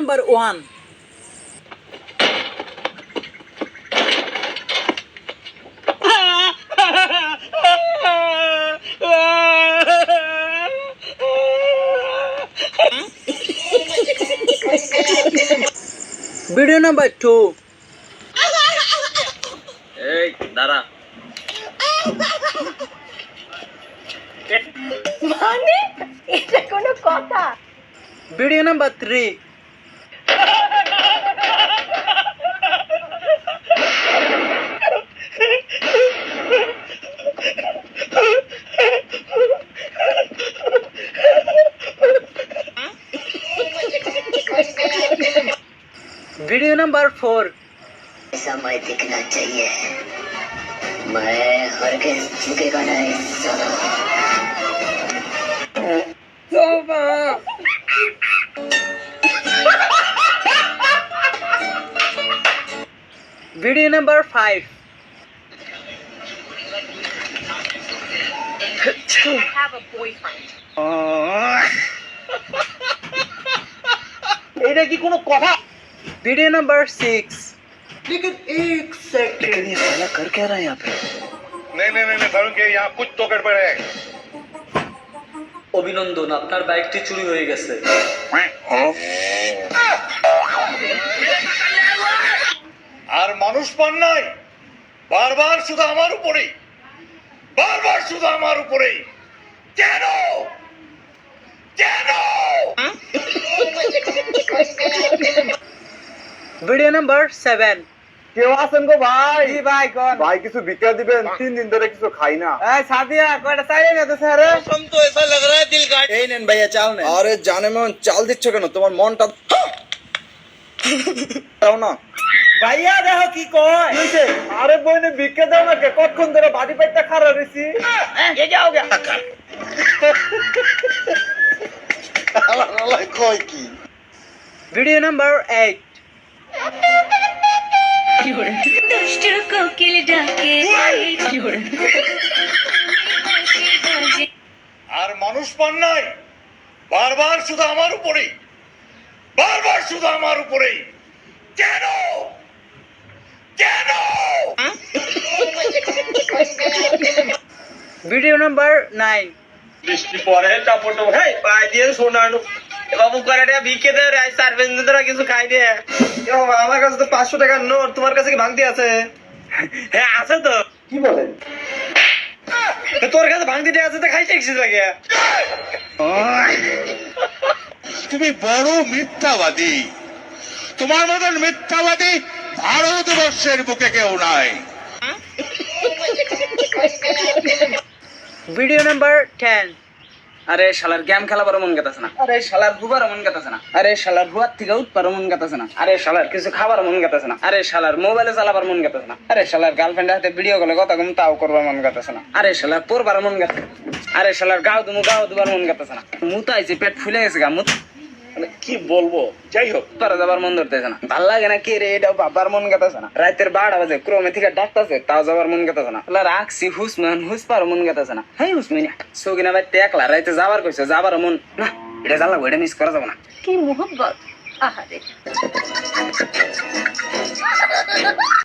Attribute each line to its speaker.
Speaker 1: Number 1। Video number 2।
Speaker 2: এই দাঁড়া,
Speaker 3: মানে এটা কোনো কথা?
Speaker 1: Video number 3। Video number 4।
Speaker 4: समय दिखना चाहिए, मैं हरगिज झुकेगा नहीं साला।
Speaker 1: Video number 5।
Speaker 3: I have a boyfriend.
Speaker 2: এটা কি কোনো কথা?
Speaker 1: Video number 6।
Speaker 2: लेकिन एक सेकंड,
Speaker 1: लेकिन ये साला कर क्या रहा है यहाँ पे?
Speaker 5: नहीं वरुण के यहाँ कुछ तो गड़बड़ है।
Speaker 2: অভিনন্দন, আপনার বাইকটি চুরি হয়ে গেছে।
Speaker 5: আর মানুষ পান নাই, বারবার শুধু আমার উপরেই, বারবার শুধু আমার উপরেই, কেন কেন?
Speaker 1: Video number 7।
Speaker 6: কেউ আছেন গো ভাই?
Speaker 1: जी भाई कौन?
Speaker 6: ভাই কিছু ভিক্ষা দিবেন, 3 দিন ধরে কিছু খাই না।
Speaker 1: ए सादिया कोड़ा चाहिए ना तो सर।
Speaker 2: तुम तो ऐसा लग रहा है दिल काट। এই নেন ভাইয়া চাল নেন।
Speaker 6: আরে জানে মন চাল দিচ্ছ কেন? তোমার মনটা দাও না।
Speaker 1: भैया देखो की कोई।
Speaker 6: কি হইছে? আরে বইনে ভিক্ষা দাও না কে? কতক্ষণ ধরে বাড়ি পাইতে খাড়া রইছি।
Speaker 1: ये क्या हो गया?
Speaker 6: আল্লাহ কই কি?
Speaker 1: Video number 8।
Speaker 7: দুষ্টু কোকিল ডাকে
Speaker 5: আর মানুষ পান নাই, বারবার শুধু আমার উপরেই, বারবার শুধু আমার উপরেই, কেন কেন?
Speaker 1: Video number 9।
Speaker 2: বৃষ্টি পরে টাপটো হেই পাই দিয়ে সোনানো। এ বাবু করাটা ভিকে দে রে, সার্ভিস দিতে রা কিছু খাই দে। এ বাবা আমার কাছে তো 500 টাকার নোট, তোমার কাছে কি ভাঙতি আছে? হ্যাঁ আছে তো।
Speaker 6: কি বলেন?
Speaker 2: তোর কাছে ভাঙতি টাকা আছে তো খাইতে এসেছিস লাগে।
Speaker 5: তুমি বড় মিথ্যাবাদী, তোমার মতন মিথ্যাবাদী ভারতবর্ষের বুকে কেউ নাই।
Speaker 1: Video number 10।
Speaker 2: আরে শালার গেম খেলাবার মন গেতাছে না, আরে শালার ঘুবার মন গেতাছে না, আরে শালার হুয়ার থেকে উঠবার মন গেতাছে না, আরে শালার কিছু খাবার মন গেতাছে না, আরে শালার মোবাইলে চালাবার মন গেতাছে না, আরে শালার গার্লফ্রেন্ডের হাতে ভিডিও কলে কথা কম তাও করবার মন গেতাছে না, আরে শালার পড়বার মন গেতাছে না, আরে শালার গাও দুবার মন গেতাছে না, মুতা আইছে পেট ফুলে গেছে গা মুত।
Speaker 5: মানে কি বলবো, যাই হোক
Speaker 2: পারে যাবার মন ধরতেছে না, ভাল লাগে না কি রে, এটাও বাবার মন গেতাছে না, রাতের 12টা বাজে ক্রমে থেকে ডাকতেছে তাও যাবার মন গেতাছে না, রাখছি হুসমান হুসপার মন গেতাছে না, হ্যাঁ হুসমিনা সৌকিনা ভাই একলা রাইতে যাবার কইছে, যাবার মন না, এটা জানলা এটা মিস করা যাবে না।
Speaker 3: কি মোহব্বত! আহারে